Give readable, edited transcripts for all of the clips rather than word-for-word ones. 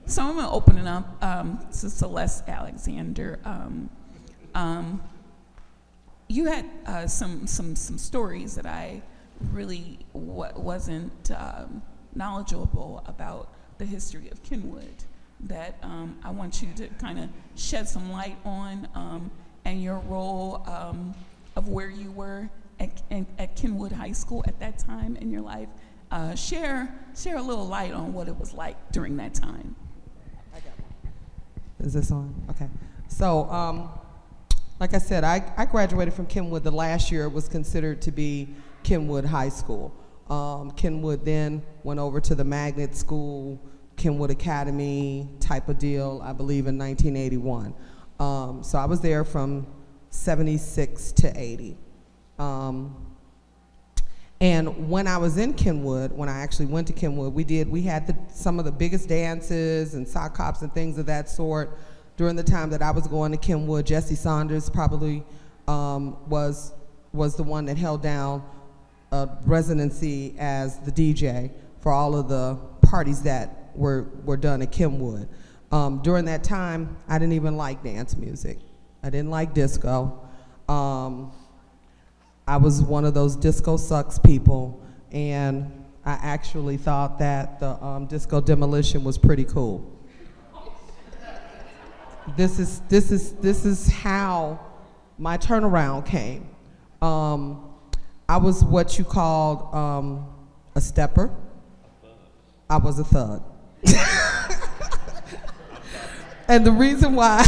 So I'm going to open it up to Celeste Alexander. You had some stories that I really wasn't knowledgeable about the history of Kenwood that I want you to kind of shed some light on, and your role of where you were at Kenwood High School at that time in your life. Share a little light on what it was like during that time. Is this on? Okay. So, like I said, I graduated from Kenwood the last year. It was considered to be Kenwood High School. Kenwood then went over to the magnet school, Kenwood Academy type of deal, I believe in 1981. So I was there from 76 to 80. And when I was in Kenwood, when I actually went to Kenwood, we had some of the biggest dances and sock hops and things of that sort. During the time that I was going to Kenwood, Jesse Saunders probably was the one that held down residency as the DJ for all of the parties that were done at Kenwood. During that time, I didn't even like dance music. I didn't like disco. I was one of those disco sucks people, and I actually thought that the disco demolition was pretty cool. This is how my turnaround came. I was what you called a stepper. I was a thug. And the reason why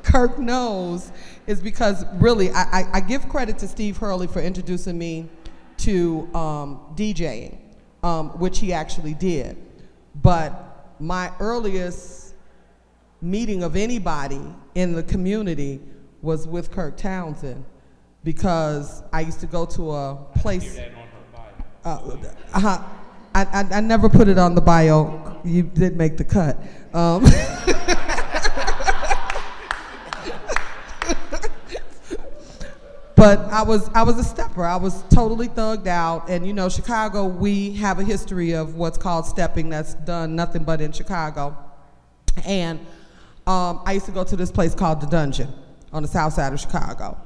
Kirk knows is because really I give credit to Steve Hurley for introducing me to DJing, which he actually did. But my earliest meeting of anybody in the community was with Kirk Townsend, because I used to go to a place. I never put it on the bio. You did make the cut. But I was a stepper. I was totally thugged out. And you know, Chicago, we have a history of what's called stepping that's done nothing but in Chicago. And I used to go to this place called The Dungeon on the south side of Chicago.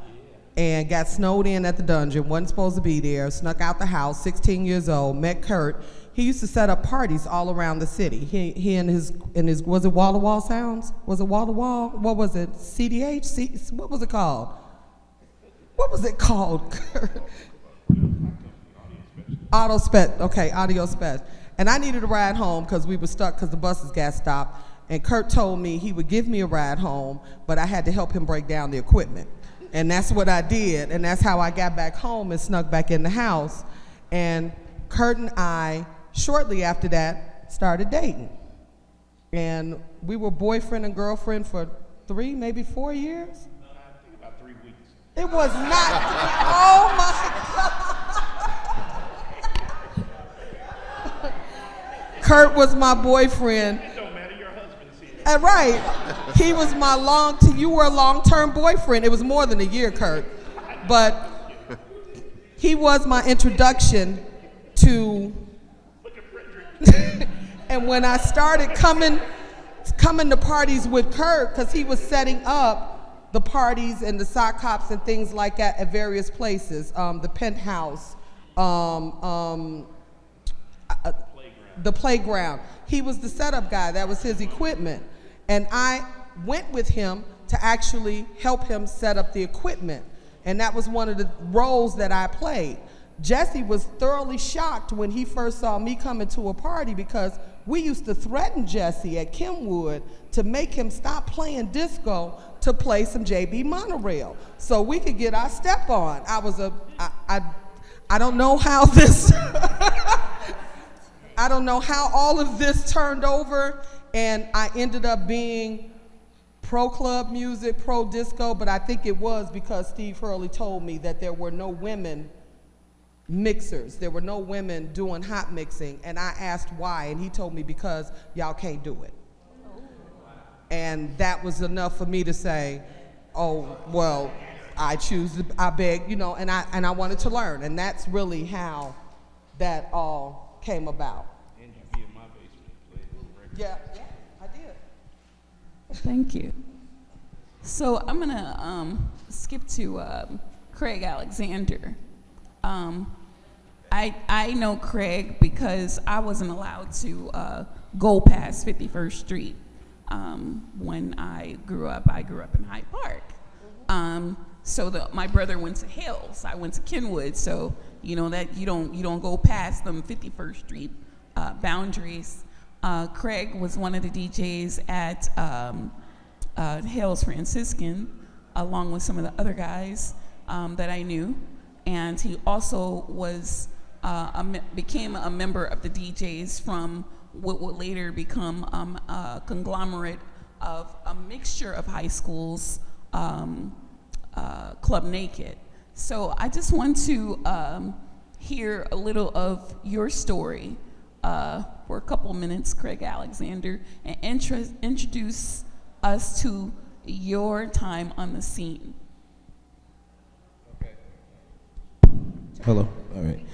And got snowed in at the dungeon, wasn't supposed to be there, snuck out the house, 16 years old, met Kurt. He used to set up parties all around the city. He and his, was it Wall to Wall Sounds? Was it Wall to Wall? What was it? CDH? What was it called? What was it called, Kurt? Auto Spec, okay, Audio Spec. And I needed a ride home because we were stuck because the buses got stopped. And Kurt told me he would give me a ride home, but I had to help him break down the equipment. And that's what I did, and that's how I got back home and snuck back in the house. And Kurt and I, shortly after that, started dating. And we were boyfriend and girlfriend for 3, maybe 4 years? No, I think about 3 weeks. It was not, oh my God. Kurt was my boyfriend. It don't matter, your husband's here. Right. He was my you were a long-term boyfriend. It was more than a year, Kirk. But he was my introduction to, and when I started coming to parties with Kirk, because he was setting up the parties and the sock hops and things like that at various places, the Penthouse, the playground. He was the setup guy. That was his equipment. And I went with him to actually help him set up the equipment. And that was one of the roles that I played. Jesse was thoroughly shocked when he first saw me coming to a party, because we used to threaten Jesse at Kenwood to make him stop playing disco to play some JB Monorail so we could get our step on. I don't know how this, I don't know how all of this turned over, and I ended up being pro-club music, pro-disco, but I think it was because Steve Hurley told me that there were no women mixers. There were no women doing hot mixing, and I asked why, and he told me because y'all can't do it. And that was enough for me to say, oh, well, I beg, you know, and I wanted to learn, and that's really how that all came about. And you be in my basement and play a little record. Yeah. Thank you. So I'm gonna skip to Craig Alexander. I know Craig because I wasn't allowed to go past 51st Street when I grew up. I grew up in Hyde Park. So my brother went to Hills. I went to Kenwood. So you know that you don't go past them 51st Street boundaries. Craig was one of the DJs at Hills Franciscan, along with some of the other guys that I knew, and he also was became a member of the DJs from what would later become a conglomerate of a mixture of high schools, Club Naked. So I just want to hear a little of your story for a couple minutes, Craig Alexander, and introduce us to your time on the scene. Okay. Hello. All right.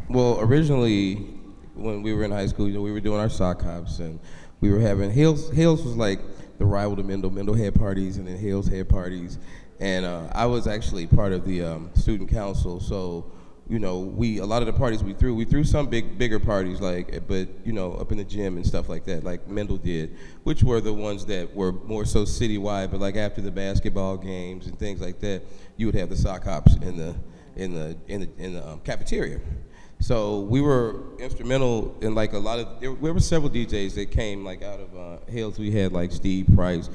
Well, originally, when we were in high school, you know, we were doing our sock hops, and we were having Hills was like the rival to Mendel. Mendel had parties, and then Hills had parties, and I was actually part of the student council. So, you know, a lot of the parties we threw some bigger parties, but you know, up in the gym and stuff like that, like Mendel did, which were the ones that were more so citywide. But like after the basketball games and things like that, you would have the sock hops in the cafeteria. So we were instrumental in like a lot of, there were several DJs that came like out of Hills. We had like Steve Price,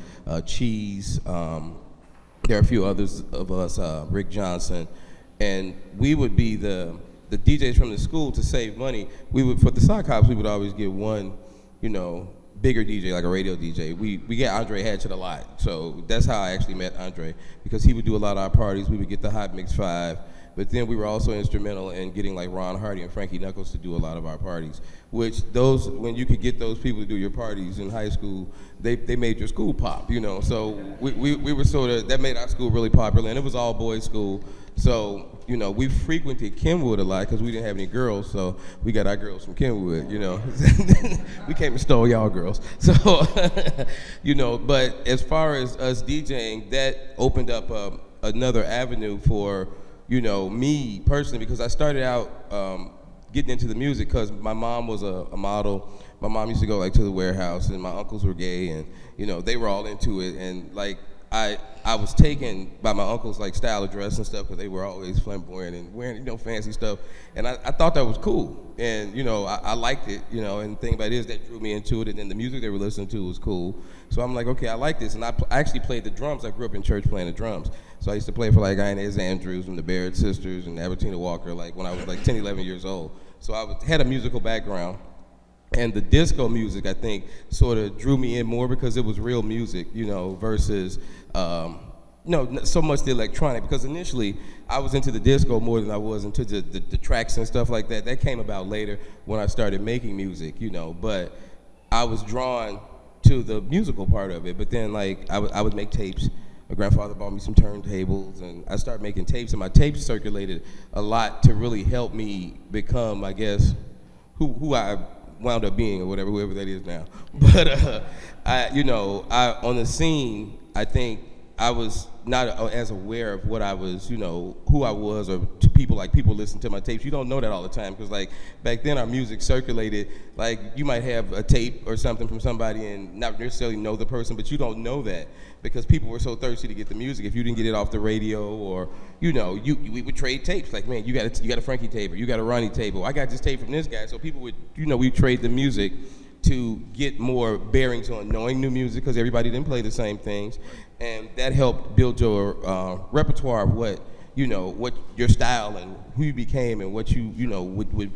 Cheese, there are a few others of us, Rick Johnson, and we would be the DJs from the school to save money. We would, for the sock hops, we would always get one, you know, bigger DJ, like a radio DJ. We get Andre Hatchett a lot, so that's how I actually met Andre, because he would do a lot of our parties. We would get the Hot Mix 5, but then we were also instrumental in getting like Ron Hardy and Frankie Knuckles to do a lot of our parties, which those, when you could get those people to do your parties in high school, they made your school pop, you know. So we were sort of, that made our school really popular, and it was all boys school. So, you know, we frequented Kenwood a lot because we didn't have any girls, so we got our girls from Kenwood, you know. We came and stole y'all girls. So, you know, but as far as us DJing, that opened up another avenue for, you know, me personally, because I started out getting into the music because my mom was a model. My mom used to go like to the warehouse, and my uncles were gay, and, you know, they were all into it, and like, I was taken by my uncles' like style of dress and stuff, because they were always flamboyant and wearing, you know, fancy stuff, and I thought that was cool, and you know, I liked it, you know, and the thing about it is that drew me into it, and then the music they were listening to was cool, so I'm like, okay, I like this, and I actually played the drums. I grew up in church playing the drums, so I used to play for like Inez Andrews and the Barrett Sisters and Albertina Walker, like when I was like 10, 11 years old, so I had a musical background. And the disco music, I think, sort of drew me in more because it was real music, you know, versus, not so much the electronic, because initially I was into the disco more than I was into the tracks and stuff like that. That came about later when I started making music, you know, but I was drawn to the musical part of it. But then, like, I would make tapes. My grandfather bought me some turntables, and I started making tapes, and my tapes circulated a lot to really help me become, I guess, who I wound up being, or whoever that is now. But on the scene, I think I was not as aware of what I was, you know, who I was, or to people, like people listen to my tapes. You don't know that all the time, because like back then our music circulated, like you might have a tape or something from somebody and not necessarily know the person, but you don't know that because people were so thirsty to get the music. If you didn't get it off the radio, or, you know, we would trade tapes. Like, man, you got a Frankie tape, or you got a Ronnie tape, or I got this tape from this guy. So people would, you know, we trade the music to get more bearings on knowing new music, because everybody didn't play the same things, and that helped build your repertoire of what your style and who you became, and what you would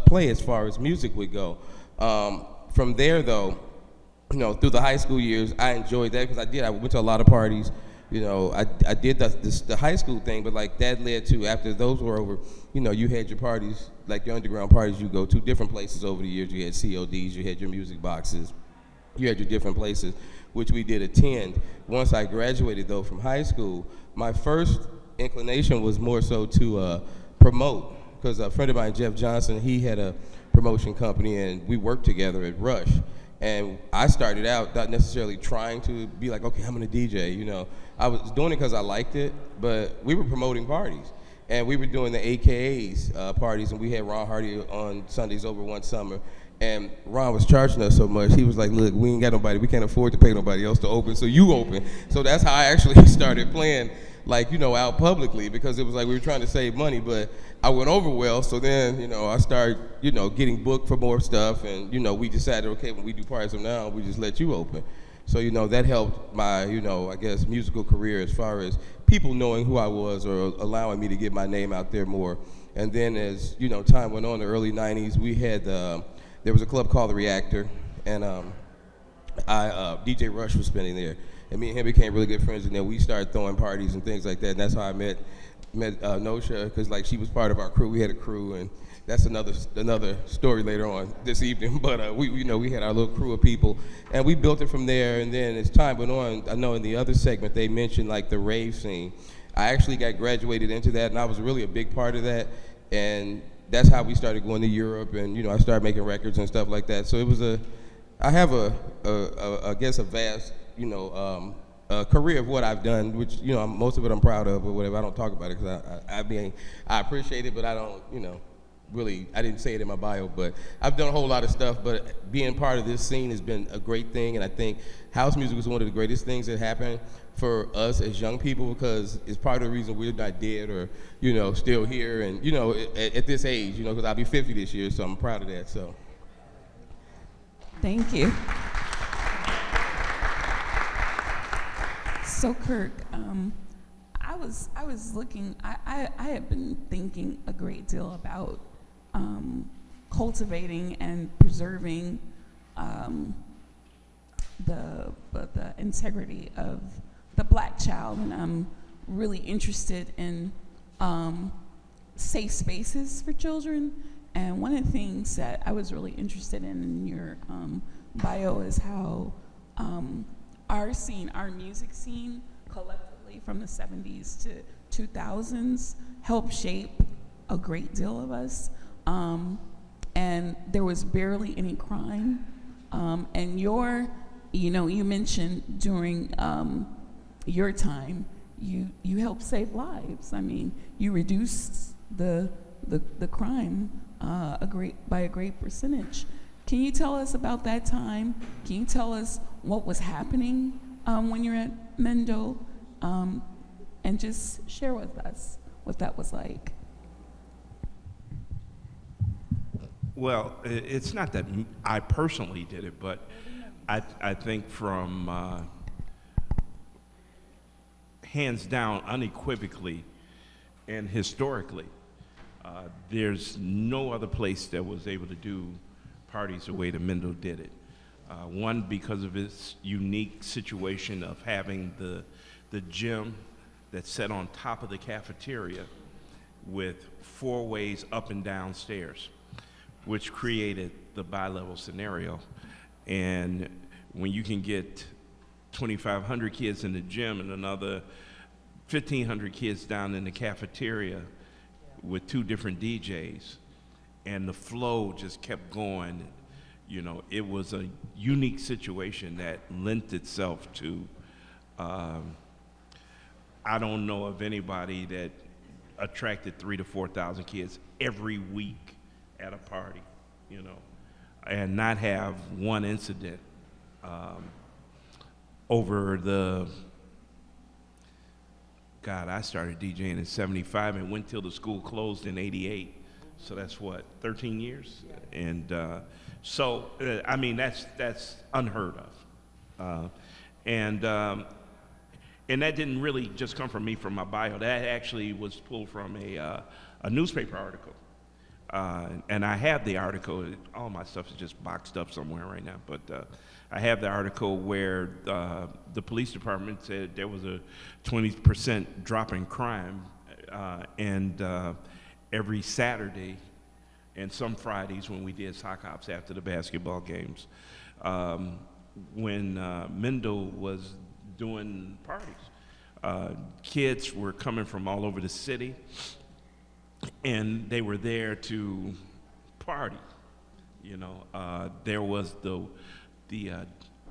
play as far as music would go. From there, though, you know, through the high school years, I enjoyed that because I went to a lot of parties. You know, I did the high school thing, but like that led to, after those were over, you know, you had your parties, like your underground parties you go to different places over the years. You had CODs, you had your music boxes, you had your different places, which we did attend. Once I graduated, though, from high school, my first inclination was more so to promote, because a friend of mine, Jeff Johnson, he had a promotion company, and we worked together at Rush. And I started out not necessarily trying to be like, okay, I'm gonna DJ, you know. I was doing it because I liked it, but we were promoting parties. And we were doing the AKAs parties, and we had Ron Hardy on Sundays over one summer. And Ron was charging us so much, he was like, look, we ain't got nobody, we can't afford to pay nobody else to open, so you open. So that's how I actually started playing, like, you know, out publicly, because it was like we were trying to save money, but I went over well, so then, you know, I started, you know, getting booked for more stuff, and, you know, we decided, okay, when we do parties from now on, we just let you open. So, you know, that helped my, you know, I guess, musical career as far as people knowing who I was or allowing me to get my name out there more. And then as, you know, time went on, the early 90s, we had, there was a club called The Reactor, and DJ Rush was spinning there. And me and him became really good friends, and then we started throwing parties and things like that, and that's how I met Nosha, because like she was part of our crew. We had a crew, and that's another story later on this evening. But we, you know, we had our little crew of people, and we built it from there. And then as time went on, I know in the other segment they mentioned like the rave scene. I actually got graduated into that, and I was really a big part of that. And that's how we started going to Europe, and you know, I started making records and stuff like that. So it was I have I guess a vast, you know, career of what I've done, which, you know, most of it I'm proud of or whatever. I don't talk about it because I mean, I appreciate it, but I don't, you know, really, I didn't say it in my bio, but I've done a whole lot of stuff, but being part of this scene has been a great thing, and I think house music was one of the greatest things that happened for us as young people, because it's part of the reason we're not dead or, you know, still here, and, you know, at this age, you know, because I'll be 50 this year, so I'm proud of that, so. Thank you. So Kirk, I was looking, I had been thinking a great deal about cultivating and preserving the integrity of the Black child, and I'm really interested in safe spaces for children. And one of the things that I was really interested in your bio is how our scene, our music scene, collectively from the 70s to 2000s, helped shape a great deal of us. And there was barely any crime. And you know, you mentioned during your time, you helped save lives. I mean, you reduced the crime by a great percentage. Can you tell us about that time? Can you tell us what was happening when you're at Mendel? And just share with us what that was like. Well, it's not that I personally did it, but I think from hands down, unequivocally, and historically, there's no other place that was able to do parties the way that Mendel did it. One, because of its unique situation of having the gym that's set on top of the cafeteria with 4 ways up and down stairs, which created the bi-level scenario. And when you can get 2,500 kids in the gym and another 1,500 kids down in the cafeteria with 2 different DJs, and the flow just kept going, you know, it was a unique situation that lent itself to, I don't know of anybody that attracted 3,000 to 4,000 kids every week at a party, you know, and not have one incident over the, God, I started DJing in 75 and went till the school closed in 88. So that's what, 13 years? And so, I mean, that's unheard of. And that didn't really just come from me from my bio. That actually was pulled from a newspaper article. And I have the article. All my stuff is just boxed up somewhere right now. But I have the article where the police department said there was a 20% drop in crime. And every Saturday and some Fridays when we did sock hops after the basketball games, when Mendel was doing parties. Kids were coming from all over the city, and they were there to party. You know, there was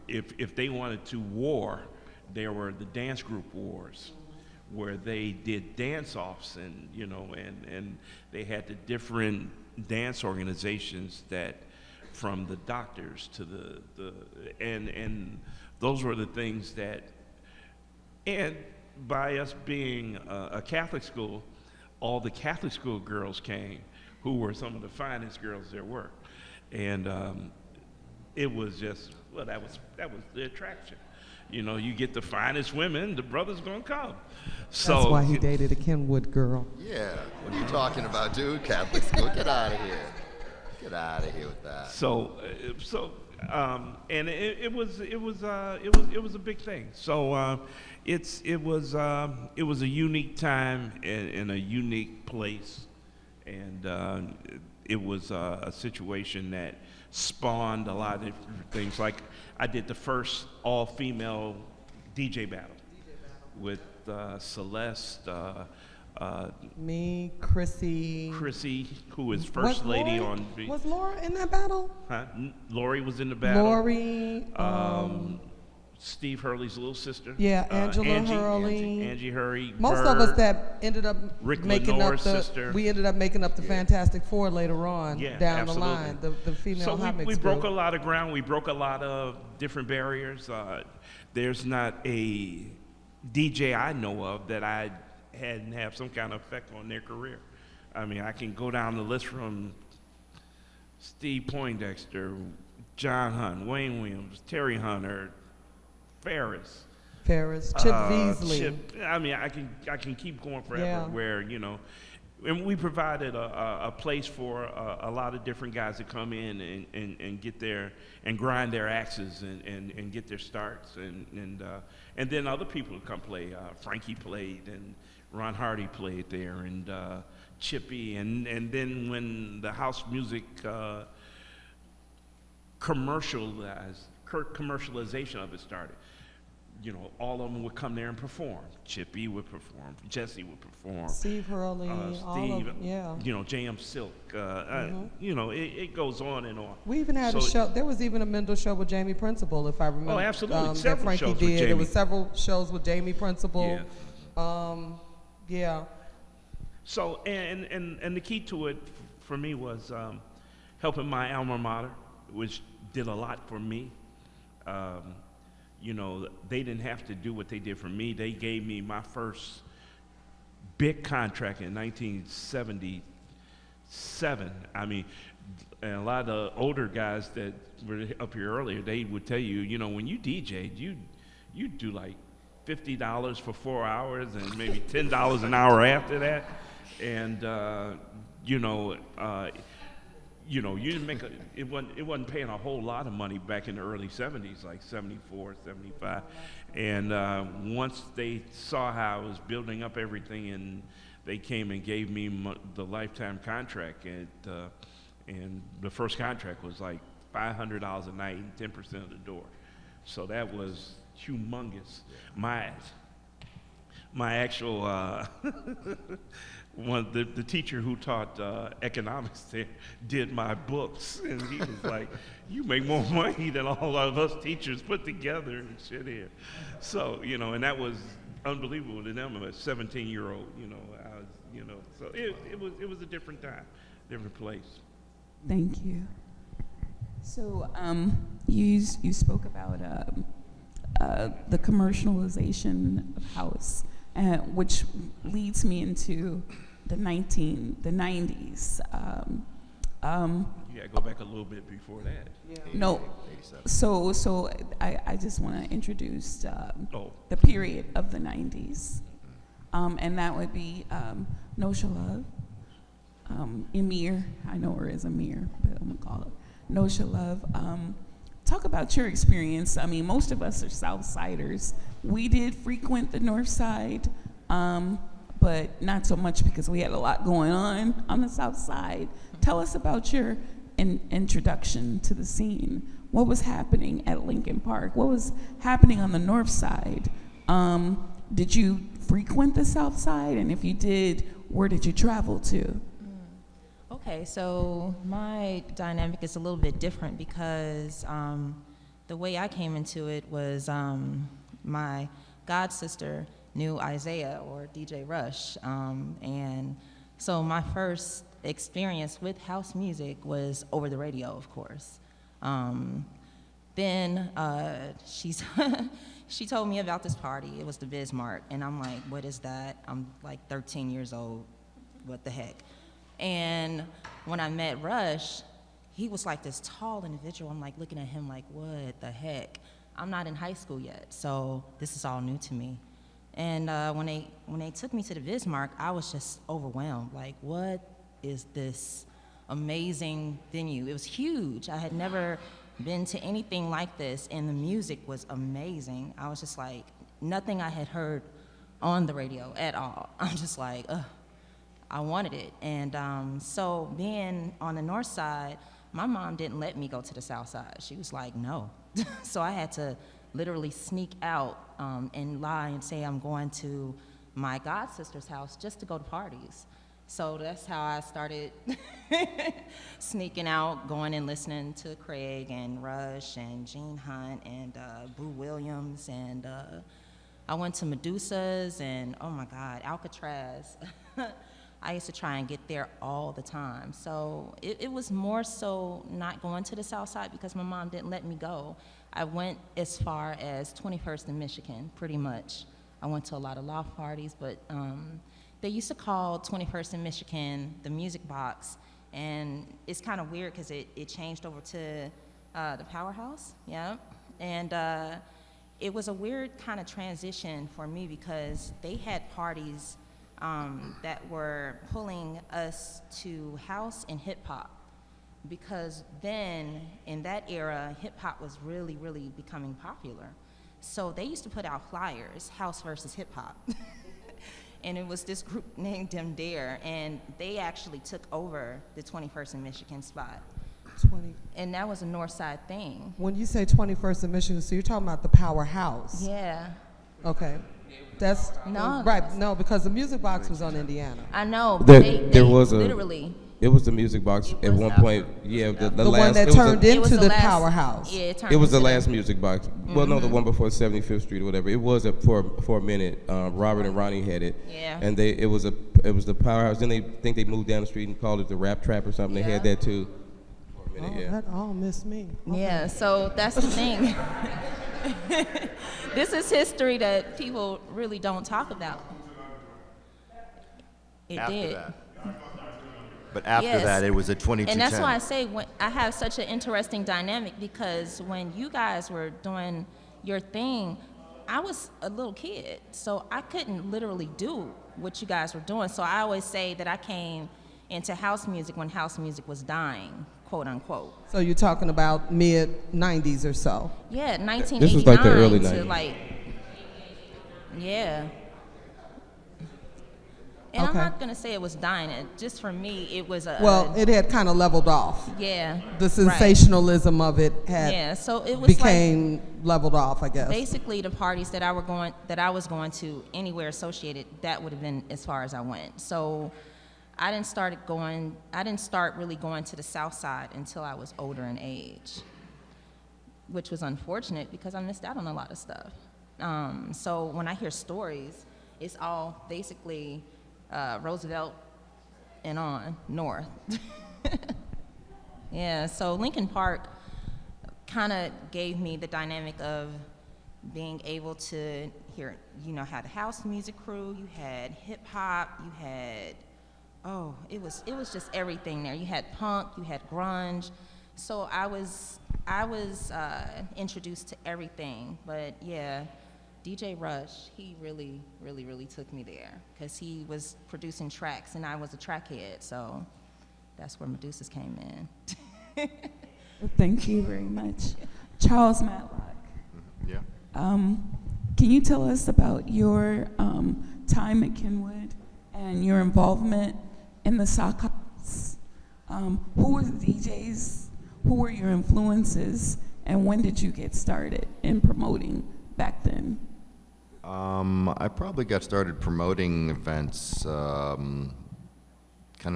if they wanted to war, there were the dance group wars, where they did dance-offs, and and they had the different dance organizations that, from the doctors to and those were the things that, and by us being a Catholic school, all the Catholic school girls came, who were some of the finest girls there were, and it was just, well, that was the attraction. You get the finest women, the brother's gonna come. So That's why he dated a Kenwood girl. Yeah, what are you talking about, dude? Catholic school, get out of here. Get out of here with that. And it was a big thing. So it was a unique time in a unique place, and it was a situation that spawned a lot of different things. Like, I did the first all-female DJ battle with Celeste, Me, Chrissy, who was first lady on. Was Laura in that battle? Huh? Lori was in the battle. Lori. Steve Hurley's little sister. Yeah, Angela Hurley. Angie Hurley. Most Bird, of us that ended up Rick making Lenore's up sister. we ended up making up the Fantastic Four later on down absolutely. the line. The female So hot mix we broke a group. lot of ground. We broke a lot of different barriers. There's not a DJ I know of that I hadn't have some kind of effect on their career. I mean, I can go down the list from Steve Poindexter, John Hunt, Wayne Williams, Terry Hunter, Ferris, Chip Beasley. I mean, I can keep going forever. Yeah. Where and we provided a place for a lot of different guys to come in and get their and grind their axes and get their starts, and then other people would come play. Frankie played, and Ron Hardy played there, and Chippy, and then when the house music commercialization of it started, all of them would come there and perform. Chippy would perform, Jesse would perform, Steve Hurley, all of them, yeah. JM Silk, it goes on and on. We even had a show. There was even a Mendel show with Jamie Principle, if I remember. Oh, absolutely. That Several Frankie shows with did. There Jamie. was several shows with Jamie Principle. Yeah. So, and the key to it for me was helping my alma mater, which did a lot for me. They didn't have to do what they did for me. They gave me my first big contract in 1977. I mean, and a lot of the older guys that were up here earlier, they would tell you, when you DJ'd, you do like $50 for 4 hours and maybe $10 an hour after that. And, you didn't make it wasn't paying a whole lot of money back in the early 70s, like 74, 75. And once they saw how I was building up everything, and they came and gave me the lifetime contract, and the first contract was like $500 a night and 10% of the door. So that was humongous. My actual the teacher who taught economics there did my books, and he was like, "You make more money than all of us teachers put together and shit here." So and that was unbelievable to them. I'm a 17-year-old, So it was a different time, different place. Thank you. So you spoke about the commercialization of house, which leads me into the 90s. You gotta go back a little bit before that. No, 87. so I just want to introduce the period of the 90s, and that would be Noshaluv, Emir. I know her as Emir, but I'm gonna call her Noshaluv. Talk about your experience. I mean, most of us are Southsiders. We did frequent the North Side, but not so much because we had a lot going on the South Side. Tell us about your introduction to the scene. What was happening at Lincoln Park? What was happening on the North Side? Did you frequent the South Side? And if you did, where did you travel to? Okay, so my dynamic is a little bit different because the way I came into it was my god sister knew Isaiah or DJ Rush, and so my first experience with house music was over the radio, of course. Then she told me about this party. It was the Bismarck, and I'm like, what is that? I'm like 13 years old. What the heck? And when I met Rush, he was like this tall individual. I'm like looking at him like, what the heck? I'm not in high school yet, so this is all new to me. And when they took me to the Bismarck, I was just overwhelmed. Like, what is this amazing venue? It was huge. I had never been to anything like this, and the music was amazing. I was just like, nothing I had heard on the radio at all. I'm just like, ugh, I wanted it. And so being on the north side, my mom didn't let me go to the south side. She was like, no. So I had to literally sneak out and lie and say I'm going to my god sister's house just to go to parties. So that's how I started sneaking out, going and listening to Craig and Rush and Gene Hunt and Boo Williams. And I went to Medusa's and, oh my God, Alcatraz. I used to try and get there all the time. So it was more so not going to the South Side because my mom didn't let me go. I went as far as 21st and Michigan, pretty much. I went to a lot of loft parties, but they used to call 21st and Michigan the Music Box, and it's kind of weird because it changed over to the Powerhouse, yeah. And it was a weird kind of transition for me because they had parties that were pulling us to house and hip hop, because then in that era, hip hop was really, really becoming popular. So they used to put out flyers, house versus hip hop. And it was this group named Dem Dare, and they actually took over the 21st and Michigan spot. 20. And that was a north side thing. When you say 21st and Michigan, so you're talking about the Powerhouse. Yeah. Okay. That's No. right. No, because the Music Box was on Indiana. I know, but There they was a- literally. It was the Music Box It at was one after. point. Yeah, the The last. one that it was turned It was into the last- Powerhouse. Yeah, it turned It was the into last Music Box. Well, no, the one before 75th Street or whatever. It was for a minute. Robert and Ronnie had it. Yeah. And it was the Powerhouse. Then they think they moved down the street and called it the Rap Trap or something. They had Yeah. that too. For a minute, Oh, yeah. that all missed me. Okay. Yeah, so that's the thing. This is history that people really don't talk about. It After did. that. But after Yes. that, it was a 2210. And that's why I say I have such an interesting dynamic, because when you guys were doing your thing, I was a little kid, so I couldn't literally do what you guys were doing. So I always say that I came into house music when house music was dying, quote unquote. So you're talking about mid-90s or so. Yeah, 1989 This was like the early to 90s. like, yeah. And Okay. I'm not gonna say it was dying. Just for me, it was a Well, it had kind of leveled off. yeah. The right. sensationalism of it had Yeah, so it was became leveled off, I guess. basically the parties that I was going to anywhere associated, that would have been as far as I went. So I didn't start really going to the South Side until I was older in age, which was unfortunate because I missed out on a lot of stuff. So when I hear stories, it's all basically Roosevelt and on north. Yeah, so Lincoln Park kind of gave me the dynamic of being able to hear, had a house music crew, you had hip hop, you had, it was just everything there. You had punk, you had grunge. So I was introduced to everything. But yeah, DJ Rush, he really, really, really took me there because he was producing tracks and I was a trackhead. So that's where Medusa's came in. Thank you very much. Charles Matlock, Yeah. can you tell us about your time at Kenwood and your involvement in the sock house? Who were the DJs? Who were your influences? And when did you get started in promoting back then? I probably got started promoting events kind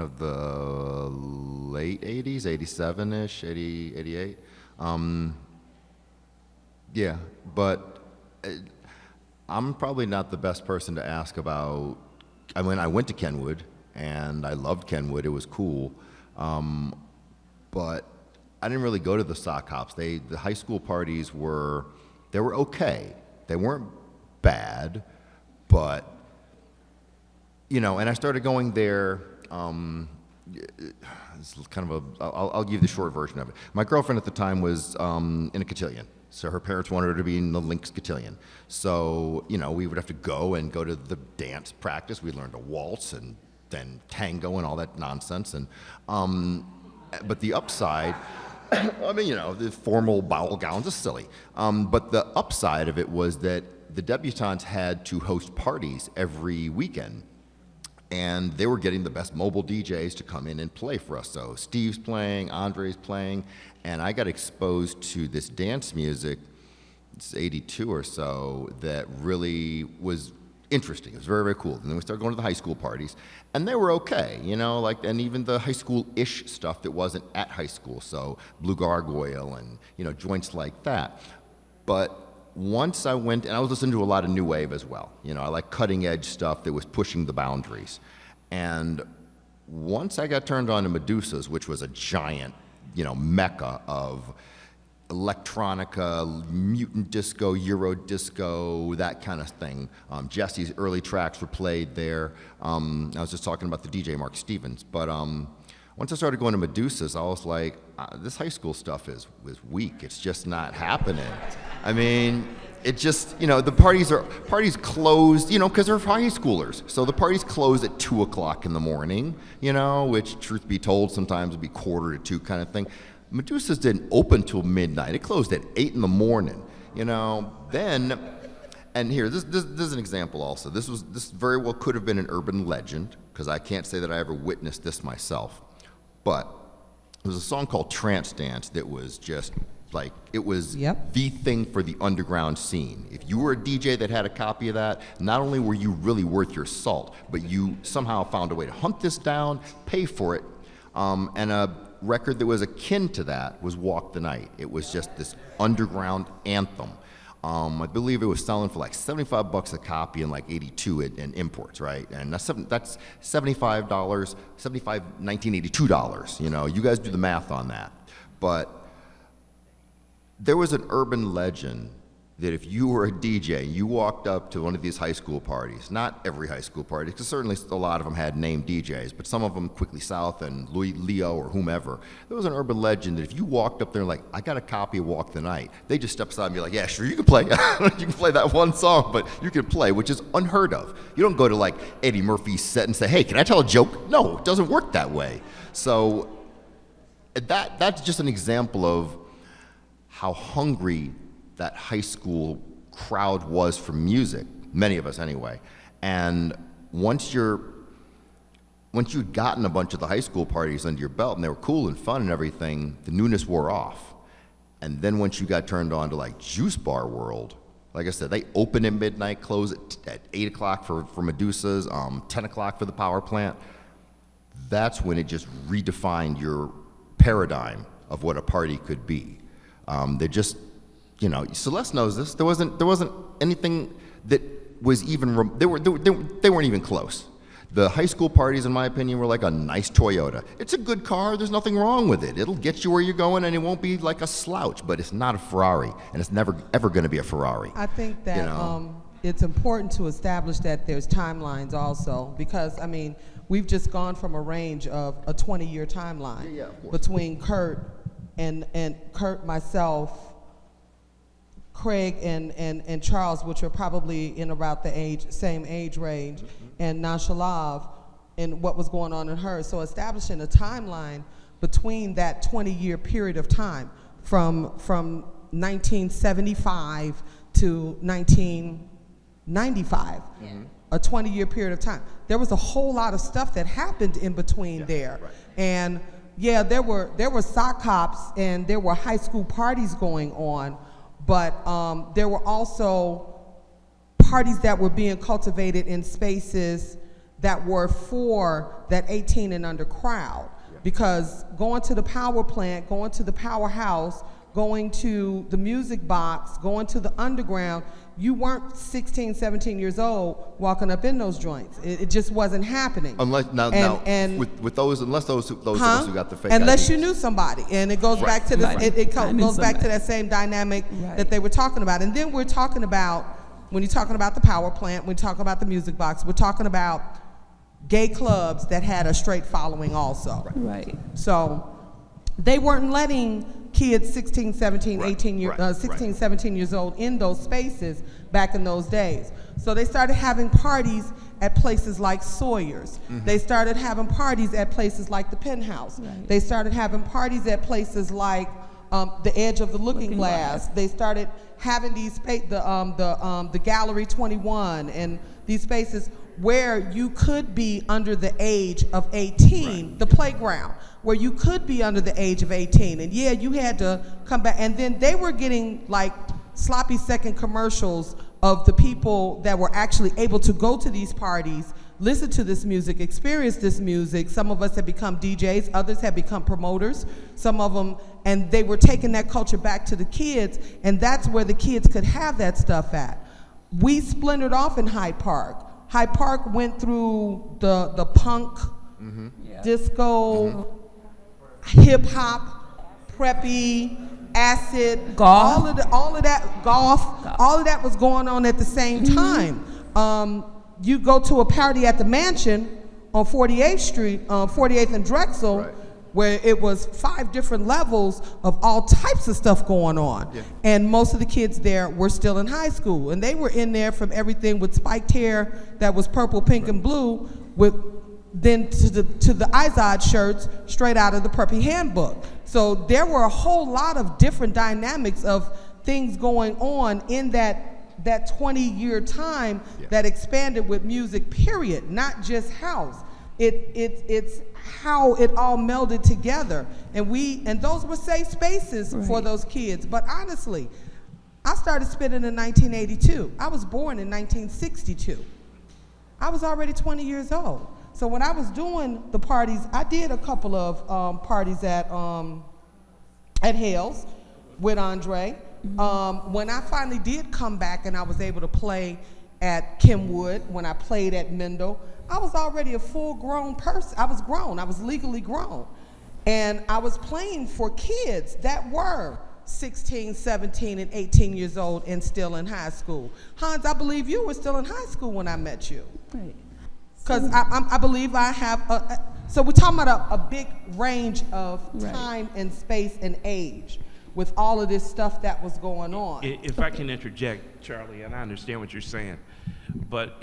of the late 80s, 87-ish, 88. Yeah, but I'm probably not the best person to ask about. I mean, I went to Kenwood, and I loved Kenwood. It was cool, but I didn't really go to the sock hops. The high school parties were okay. They weren't bad, but and I started going there. It's kind of I'll give you the short version of it. My girlfriend at the time was in a cotillion. So her parents wanted her to be in the Lynx cotillion. So, we would have to go to the dance practice. We learned to waltz and then tango and all that nonsense. And but the upside, the formal ball gowns is silly. But the upside of it was that the debutantes had to host parties every weekend. And they were getting the best mobile DJs to come in and play for us. So Steve's playing, Andre's playing, and I got exposed to this dance music, it's 82 or so, that really was interesting. It was very, very cool. And then we started going to the high school parties, and they were okay, and even the high school-ish stuff that wasn't at high school, so Blue Gargoyle and, joints like that. But once I went, and I was listening to a lot of new wave as well. I like cutting edge stuff that was pushing the boundaries. And once I got turned on to Medusa's, which was a giant, mecca of electronica, mutant disco, Euro disco, that kind of thing. Jesse's early tracks were played there. I was just talking about the DJ Mark Stevens, but once I started going to Medusa's, I was like, this high school stuff is weak. It's just not happening. I mean, it just, the parties closed, because they're high schoolers. So the parties close at 2 o'clock in the morning, which, truth be told, sometimes would be 1:45 kind of thing. Medusa's didn't open till midnight. It closed at 8 in the morning, Then, and here, this is an example also. This very well could have been an urban legend, because I can't say that I ever witnessed this myself. But there was a song called Trance Dance that was just like, it was the thing for the underground scene. If you were a DJ that had a copy of that, not only were you really worth your salt, but you somehow found a way to hunt this down, pay for it, and a record that was akin to that was Walk the Night. It was just this underground anthem. I believe it was selling for like $75 a copy in like 82 in imports, right? And that's $75, $1982, you guys do the math on that. But there was an urban legend that if you were a DJ, you walked up to one of these high school parties, not every high school party, because certainly a lot of them had named DJs, but some of them, Quickly South and Leo or whomever, there was an urban legend that if you walked up there like, I got a copy of Walk the Night, they just step aside and be like, yeah, sure, you can play. You can play that one song, but you can play, which is unheard of. You don't go to like Eddie Murphy's set and say, hey, can I tell a joke? No, it doesn't work that way. So that's just an example of how hungry that high school crowd was for music, many of us anyway. And once you'd gotten a bunch of the high school parties under your belt and they were cool and fun and everything, the newness wore off. And then once you got turned on to like Juice Bar World, like I said, they open at midnight, close at 8 o'clock for Medusa's, 10 o'clock for the Power Plant. That's when it just redefined your paradigm of what a party could be. They just, Celeste knows this. There wasn't anything that was even. They weren't even close. The high school parties, in my opinion, were like a nice Toyota. It's a good car. There's nothing wrong with it. It'll get you where you're going, and it won't be like a slouch. But it's not a Ferrari, and it's never ever going to be a Ferrari. I think that it's important to establish that there's timelines also, because we've just gone from a range of a 20-year timeline between Kurt and Kurt, myself, Craig and Charles, which are probably in about the same age range, and Noshaluv, and what was going on in her. So establishing a timeline between that 20-year period of time, from 1975 to 1995, a 20-year period of time. There was a whole lot of stuff that happened in between there, and there were sock hops and there were high school parties going on. But there were also parties that were being cultivated in spaces that were for that 18 and under crowd. Because going to the power plant, going to the powerhouse, going to the music box, going to the underground, you weren't 16, 17 years old walking up in those joints. It just wasn't happening. Unless with those of us who got the fake Unless IDs. you knew somebody, and it goes back to the Right. I knew goes back to somebody. that same dynamic Right. that they were talking about. And then we're talking about, when you're talking about the power plant, when you're talking about the music box, we're talking about gay clubs that had a straight following also. Right. So they weren't letting kids 16, 17, 18 years, 16, 17 years old in those spaces back in those days. So they started having parties at places like Sawyer's. They started having parties at places like the Penthouse. Right. They started having parties at places like the Edge of the Looking Glass. They started having these the Gallery 21 and these spaces where you could be under the age of 18, the playground, where you could be under the age of 18. And yeah, you had to come back. And then they were getting like sloppy second commercials of the people that were actually able to go to these parties, listen to this music, experience this music. Some of us had become DJs, others had become promoters, some of them, and they were taking that culture back to the kids, and that's where the kids could have that stuff at. We splintered off in Hyde Park. Hyde Park went through the punk, disco, hip hop, preppy, acid, Golf. all of that golf, all of that was going on at the same time. You go to a party at the Mansion on 48th Street, 48th and Drexel, where it was 5 different levels of all types of stuff going on. Yeah. And most of the kids there were still in high school. And they were in there from everything with spiked hair that was purple, pink, and blue, with then to the Izod shirts straight out of the Preppy Handbook. So there were a whole lot of different dynamics of things going on in that 20-year time that expanded with music, period, not just house. It's how it all melded together. And those were safe spaces for those kids. But honestly, I started spinning in 1982. I was born in 1962. I was already 20 years old. So when I was doing the parties, I did a couple of parties at Hales with Andre. When I finally did come back and I was able to play at Kenwood, when I played at Mendel, I was already a full-grown person. I was grown. I was legally grown. And I was playing for kids that were 16, 17, and 18 years old and still in high school. Hans, I believe you were still in high school when I met you. Right. Because I believe I have so we're talking about a big range of time and space and age with all of this stuff that was going on. If I can interject, Charlie, and I understand what you're saying, but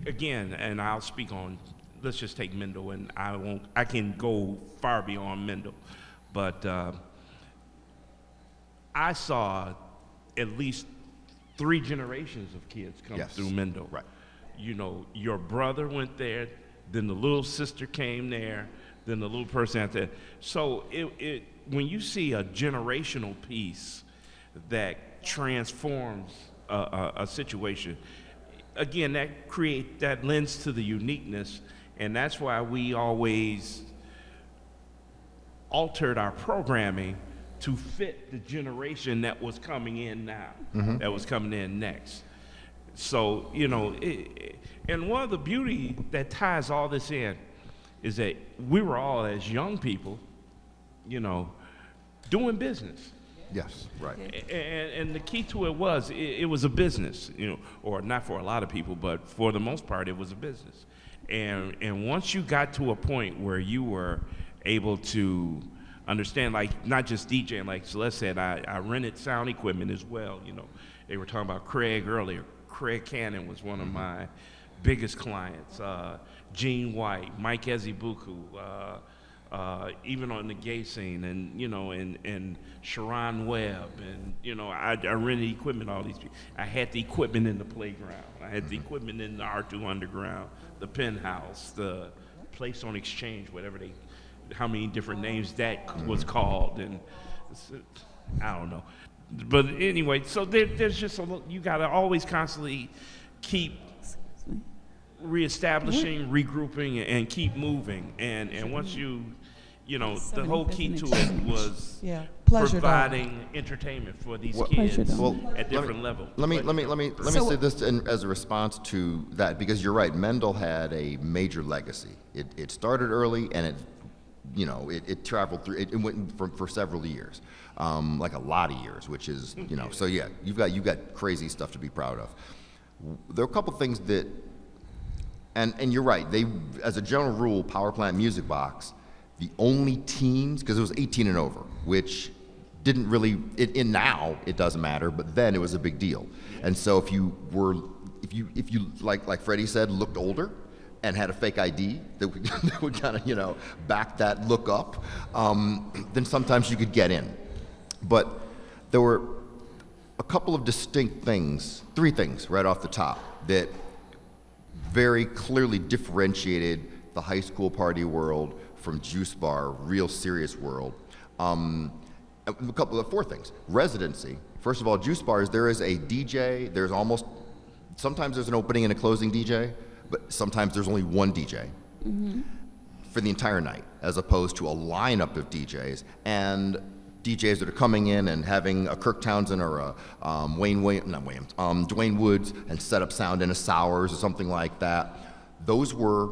again, and I'll speak on, let's just take Mendel, and I can go far beyond Mendel, but I saw at least 3 generations of kids come through Mendel. Right. You know, your brother went there, then the little sister came there, then the little person out there. So when you see a generational piece that transforms a situation, again, that lends to the uniqueness, and that's why we always altered our programming to fit the generation that was coming in now, that was coming in next. So, you know, and one of the beauty that ties all this in is that we were all, as young people, you know, doing business. Yes, right. And the key to it was, it was a business, you know, or not for a lot of people, but for the most part, it was a business. And once you got to a point where you were able to understand, like, not just DJing, like Celeste said, I rented sound equipment as well, you know. They were talking about Craig earlier. Craig Cannon was one of my biggest clients. Gene White, Mike Ezebuku, even on the gay scene, and you know, and Sharon Webb, and you know, I rented equipment. All these people. I had the equipment in the playground. I had the equipment in the R2 Underground, the Penthouse, the Place on Exchange, how many different names that was called, and I don't know. But anyway, so there's just you got to always constantly keep reestablishing, regrouping, and keep moving. And once you You know, the 75th whole key and to exchange. it was Yeah. Pleasure dog. providing entertainment for these kids Pleasure dog. Well, at different levels. Let me So- say this as a response to that, because you're right. Mendel had a major legacy. It started early, and it traveled through. It went for several years, like a lot of years, which is So yeah, you've got crazy stuff to be proud of. There are a couple things that, and you're right. They, as a general rule, Power Plant Music Box, the only teens, because it was 18 and over, which didn't really, now it doesn't matter, but then it was a big deal. And so if you like Freddie said, looked older and had a fake ID that would kind of, back that look up, then sometimes you could get in. But there were a couple of distinct things, 3 things right off the top that very clearly differentiated the high school party world from juice bar, real serious world. A couple of 4 things. Residency. First of all, juice bars, there is a DJ, sometimes there's an opening and a closing DJ, but sometimes there's only one DJ for the entire night, as opposed to a lineup of DJs, and DJs that are coming in and having a Kirk Townsend or a Dwayne Woods and set up sound in a Sours or something like that. Those were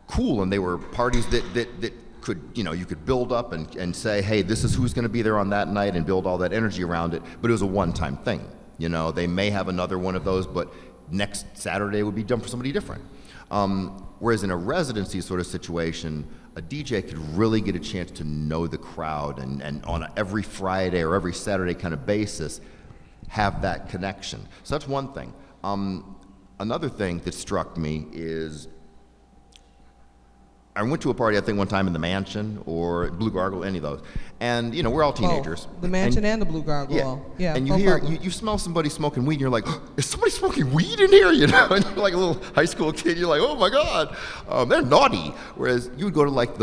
cool, and they were parties that could, you could build up and say, hey, this is who's going to be there on that night, and build all that energy around it. But it was a one-time thing. They may have another one of those, but next Saturday would be done for somebody different. Whereas in a residency sort of situation, a DJ could really get a chance to know the crowd, and on every Friday or every Saturday kind of basis, have that connection. So that's one thing. Another thing that struck me is, I went to a party, I think one time in the Mansion or Blue Gargle, any of those, and we're all teenagers. The Mansion and the Blue Gargoyle. Yeah. And you both hear, of them. you smell somebody smoking weed, and you're like, is somebody smoking weed in here? And you're like a little high school kid, you're like, oh my God, they're naughty. Whereas you would go to like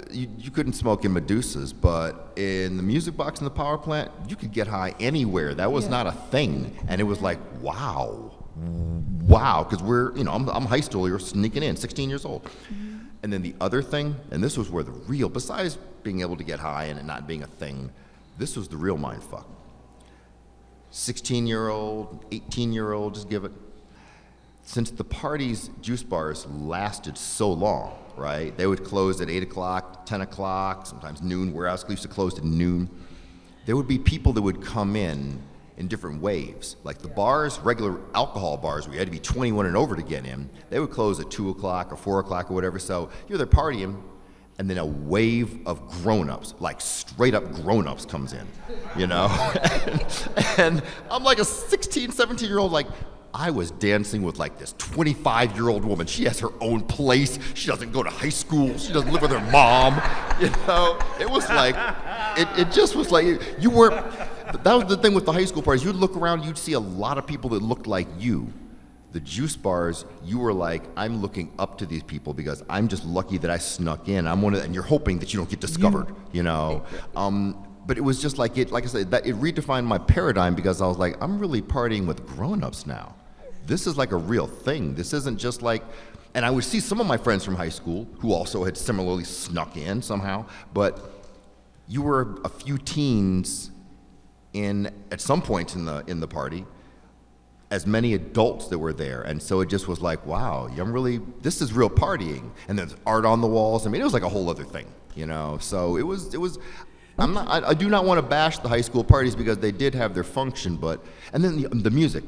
you couldn't smoke in Medusa's, but in the music box in the power plant, you could get high anywhere. That was not a thing. And it was like, wow, because we're, I'm a high schooler, sneaking in, 16 years old. And then the other thing, and this was where the real, besides being able to get high and it not being a thing, this was the real mind fuck. 16-year-old, 18-year-old, just give it. Since the parties, juice bars lasted so long, right? They would close at 8 o'clock, 10 o'clock, sometimes noon. Warehouse used to close at noon. There would be people that would come in different waves. Like the bars, regular alcohol bars, where you had to be 21 and over to get in, they would close at 2 o'clock or 4 o'clock or whatever. So you're there partying, and then a wave of grown-ups, like straight up grown-ups comes in, and I'm like a 16, 17-year-old, like, I was dancing with like this 25-year-old woman. She has her own place. She doesn't go to high school. She doesn't live with her mom. It was like, it just was like, you weren't, that was the thing with the high school parties. You'd look around, you'd see a lot of people that looked like you. The juice bars, you were like, I'm looking up to these people because I'm just lucky that I snuck in. I'm one of, and you're hoping that you don't get discovered, But it was just like like I said, that it redefined my paradigm, because I was like, I'm really partying with grown-ups now. This is like a real thing. This isn't just like, and I would see some of my friends from high school who also had similarly snuck in somehow, but you were a few teens at some point in the party, as many adults that were there, and so it just was like, wow, this is real partying. And there's art on the walls. I mean, it was like a whole other thing, So it was. I do not want to bash the high school parties, because they did have their function, and then the music.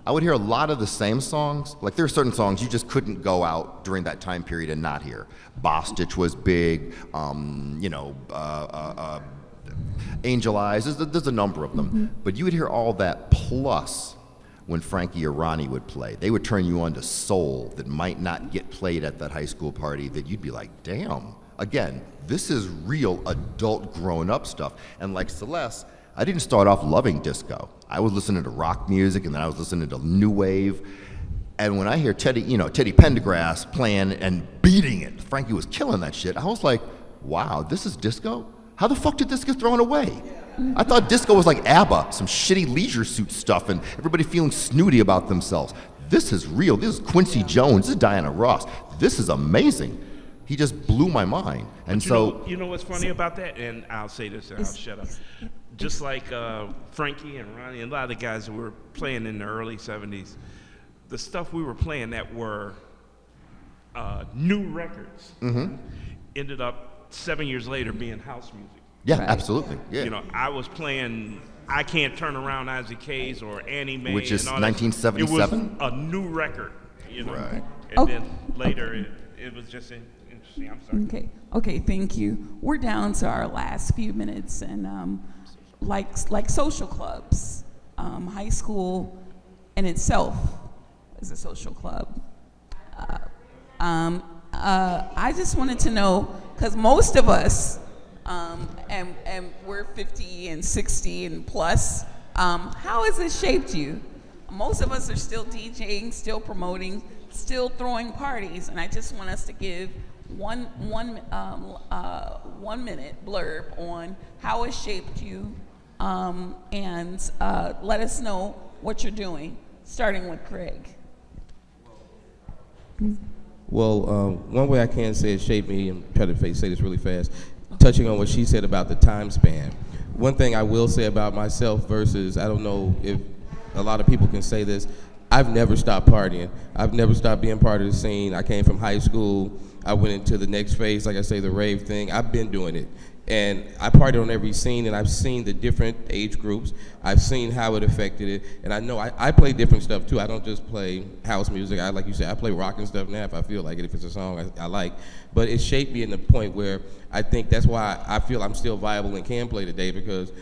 I would hear a lot of the same songs. Like, there are certain songs you just couldn't go out during that time period and not hear. Bostitch was big, Angel Eyes, there's a number of them. But you would hear all that, plus when Frankie or Ronnie would play. They would turn you on to soul that might not get played at that high school party, that you'd be like, damn. Again, this is real adult grown-up stuff. And like Celeste, I didn't start off loving disco. I was listening to rock music, and then I was listening to new wave. And when I hear Teddy Pendergrass playing and beating it, Frankie was killing that shit, I was like, wow, this is disco? How the fuck did this get thrown away? I thought disco was like ABBA, some shitty leisure suit stuff, and everybody feeling snooty about themselves. This is real. This is Quincy Jones. This is Diana Ross. This is amazing. He just blew my mind. And You know what's funny about that? And I'll say this and I'll shut up. Just like Frankie and Ronnie and a lot of the guys that were playing in the early 70s, the stuff we were playing that were new records ended up 7 years later being house music. yeah, absolutely. Yeah. You know, I was playing I Can't Turn Around Isaac Hayes or Annie Mae. Which is and all that. 1977. It was a new record, you know. Right. And then later it was just interesting. I'm sorry. Okay, thank you. We're down to our last few minutes, and like social clubs, high school in itself is a social club. I just wanted to know, because most of us, and we're 50 and 60 and plus, how has it shaped you? Most of us are still DJing, still promoting, still throwing parties, and I just want us to give one minute blurb on how it shaped you, and let us know what you're doing, starting with Craig. Well, one way I can say it shaped me, and try to say this really fast, touching on what she said about the time span. One thing I will say about myself versus, I don't know if a lot of people can say this, I've never stopped partying. I've never stopped being part of the scene. I came from high school. I went into the next phase, like I say, the rave thing. I've been doing it. And I partied on every scene, and I've seen the different age groups. I've seen how it affected it. And I know I play different stuff, too. I don't just play house music. Like you said, I play rock and stuff now if I feel like it, if it's a song I like. But it shaped me in the point where I think that's why I feel I'm still viable and can play today, because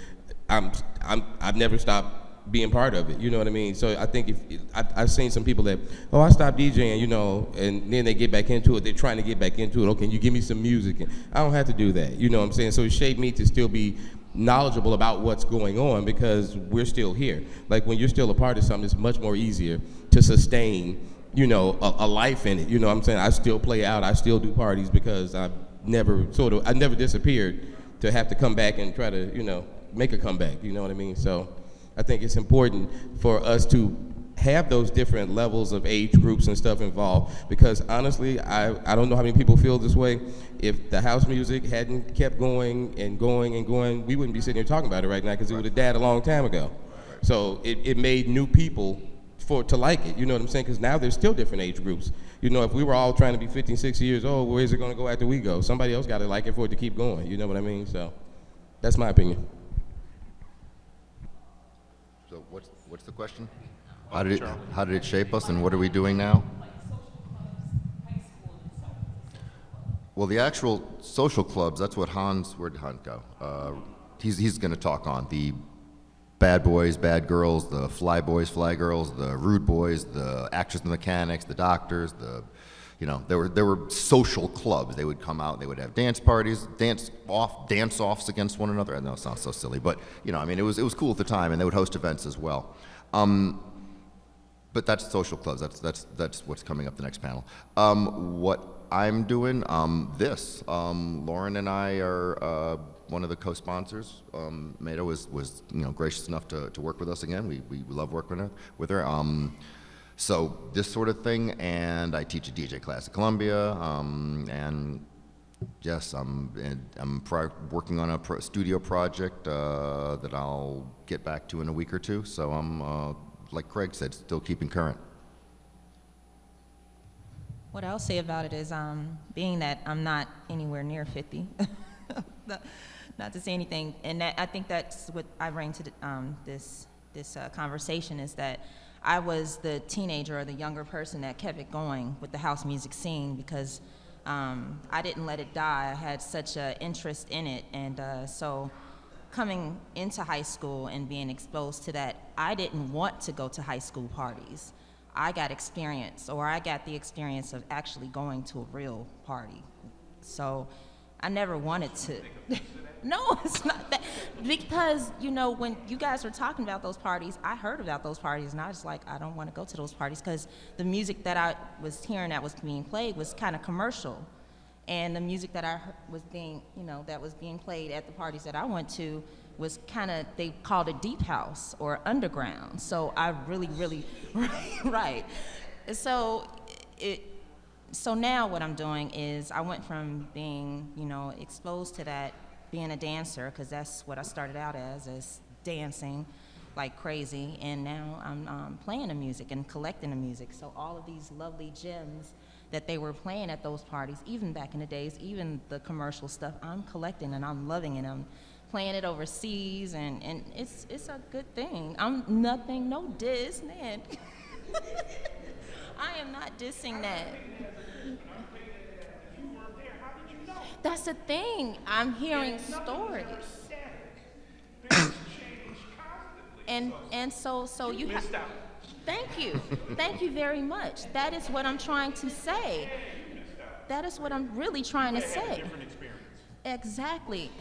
I've never stopped being part of it, you know what I mean? So I think I've seen some people that, I stopped DJing, you know, and then they get back into it. They're trying to get back into it. Oh, can you give me some music? And I don't have to do that, you know what I'm saying? So it shaped me to still be knowledgeable about what's going on, because we're still here. Like when you're still a part of something, it's much more easier to sustain, you know, a life in it. You know what I'm saying? I still play out. I still do parties because I never disappeared to have to come back and try to, you know, make a comeback. You know what I mean? So I think it's important for us to have those different levels of age groups and stuff involved, because honestly, I don't know how many people feel this way. If the house music hadn't kept going and going and going, we wouldn't be sitting here talking about it right now, because it would have died a long time ago. So it made new people to like it, you know what I'm saying? Because now there's still different age groups. You know, if we were all trying to be 50, 60 years old, where is it going to go after we go? Somebody else got to like it for it to keep going, you know what I mean? So that's my opinion. So what's the question? How did it shape us, and what are we doing now? Well, the actual social clubs, that's what where'd Hans go? He's going to talk on the bad boys, bad girls, the fly boys, fly girls, the rude boys, the actors and mechanics, the doctors, there were social clubs. They would come out, they would have dance parties, dance-offs against one another. I know it sounds so silly, but it was cool at the time, and they would host events as well. But that's social clubs. That's what's coming up the next panel. What I'm doing, Lauren and I are one of the co-sponsors. Maida was gracious enough to work with us again. We love working with her. So this sort of thing, and I teach a DJ class at Columbia, and yes, I'm working on a studio project that I'll get back to in a week or two. So I'm, like Craig said, still keeping current. What I'll say about it is, being that I'm not anywhere near 50, not to say anything, and I think that's what I bring to this conversation, is that I was the teenager or the younger person that kept it going with the house music scene, because I didn't let it die. I had such an interest in it, and so coming into high school and being exposed to that, I didn't want to go to high school parties. I got the experience of actually going to a real party. So I never wanted to. No, it's not that. Because, when you guys were talking about those parties, I heard about those parties, and I was like, I don't want to go to those parties, because the music that I was hearing that was being played was kind of commercial. And the music that I heard was being played at the parties that I went to was they called it deep house or underground. So I really, right. So so now what I'm doing is I went from being, exposed to that, being a dancer, because that's what I started out as dancing like crazy, and now I'm playing the music and collecting the music. So all of these lovely gems that they were playing at those parties, even back in the days, even the commercial stuff, I'm collecting and I'm loving it. I'm playing it overseas, and it's a good thing. No diss, man. I am not dissing that. That's the thing. I'm hearing stories. And so you have. Thank you very much. That is what I'm trying to say. That is what I'm really trying to say. Exactly.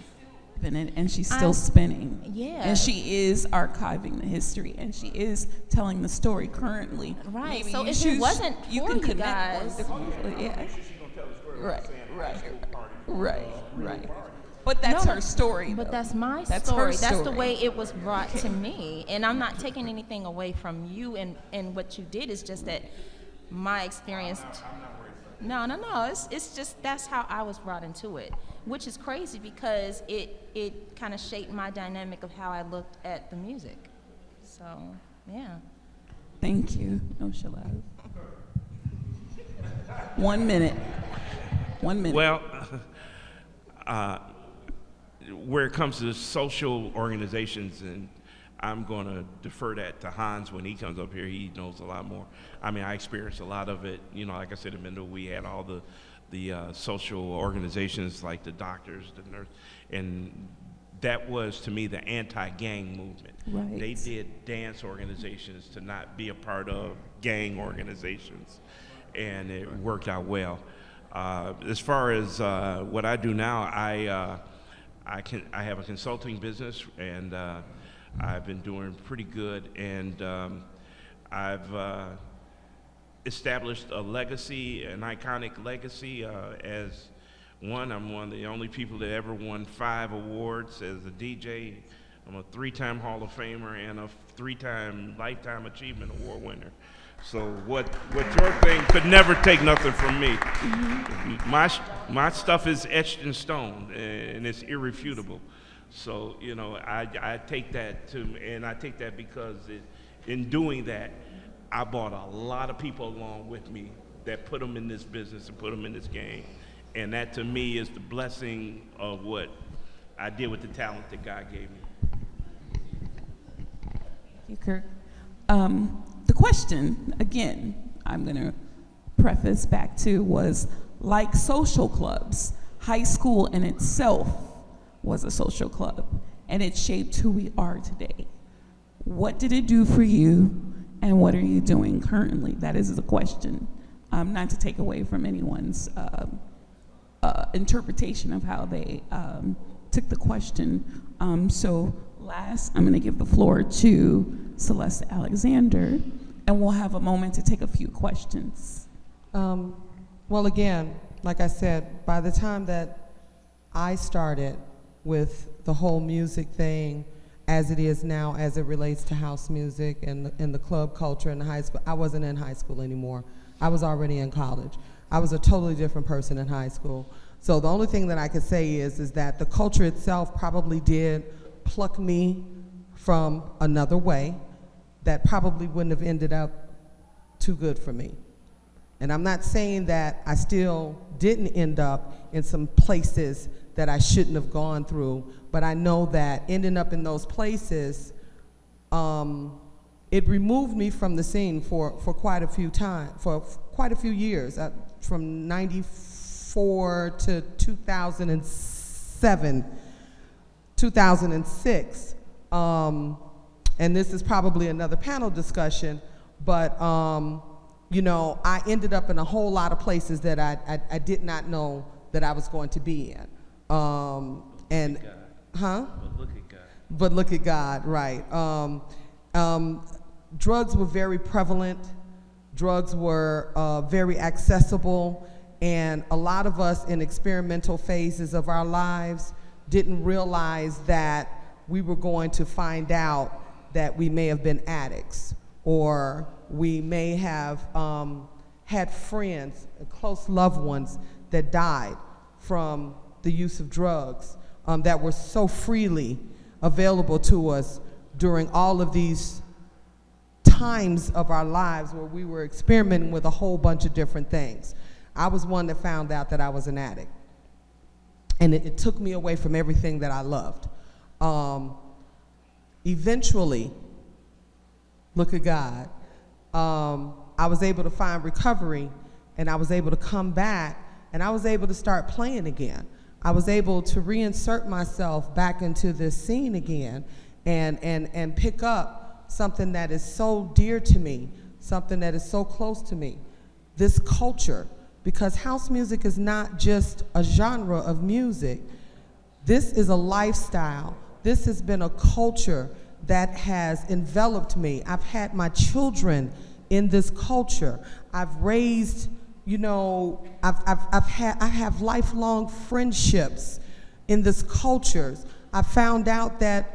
And she's still spinning. Yeah. And she is archiving the history, and she is telling the story currently. Right. Maybe so if it wasn't for you guys, yeah. Right. But that's her story. But though. that's my That's story. her story. That's the way it was brought to me. And I'm not taking anything away from you and what you did. It's just that my experience. No. It's just that's how I was brought into it, which is crazy because it kind of shaped my dynamic of how I looked at the music. So, yeah. Thank you, Noshaluv. 1 minute. 1 minute. Well, where it comes to social organizations, and I'm going to defer that to Hans when he comes up here. He knows a lot more. I mean, I experienced a lot of it. Like I said, in Mendel, we had all the social organizations like the doctors, the nurse, and that was, to me, the anti-gang movement. Right. They did dance organizations to not be a part of gang organizations, and it worked out well. As far as what I do now, I have a consulting business, and I've been doing pretty good, and I've established a legacy, an iconic legacy. As I'm one of the only people that ever won 5 awards as a DJ. I'm a 3-time Hall of Famer and a 3-time Lifetime Achievement Award winner. So what your thing could never take nothing from me. Mm-hmm. My stuff is etched in stone, and it's irrefutable. So I take that and I take that because in doing that, I brought a lot of people along with me that put them in this business and put them in this game, and that to me is the blessing of what I did with the talent that God gave me. Thank you, Kirk. The question, again, I'm going to preface back to, was like social clubs, high school in itself was a social club, and it shaped who we are today. What did it do for you, and what are you doing currently? That is the question, not to take away from anyone's interpretation of how they took the question. So last, I'm going to give the floor to Celeste Alexander, and we'll have a moment to take a few questions. Well, again, like I said, by the time that I started with the whole music thing as it is now, as it relates to house music and the club culture in the high school, I wasn't in high school anymore. I was already in college. I was a totally different person in high school. So the only thing that I could say is that the culture itself probably did pluck me from another way that probably wouldn't have ended up too good for me. And I'm not saying that I still didn't end up in some places that I shouldn't have gone through, but I know that ending up in those places, it removed me from the scene for quite a few years, from 94 to 2007, 2006. And this is probably another panel discussion, but I ended up in a whole lot of places that I did not know that I was going to be in. And huh? But look at God, right. Drugs were very prevalent. Drugs were very accessible, and a lot of us in experimental phases of our lives didn't realize that we were going to find out that we may have been addicts, or we may have had friends, close loved ones that died from the use of drugs that were so freely available to us during all of these times of our lives where we were experimenting with a whole bunch of different things. I was one that found out that I was an addict. And it took me away from everything that I loved. Eventually, look at God, I was able to find recovery, and I was able to come back, and I was able to start playing again. I was able to reinsert myself back into this scene again and pick up something that is so dear to me, something that is so close to me, this culture. Because house music is not just a genre of music. This is a lifestyle. This has been a culture that has enveloped me. I've had my children in this culture. I've raised, you know, I have lifelong friendships in this culture. I found out that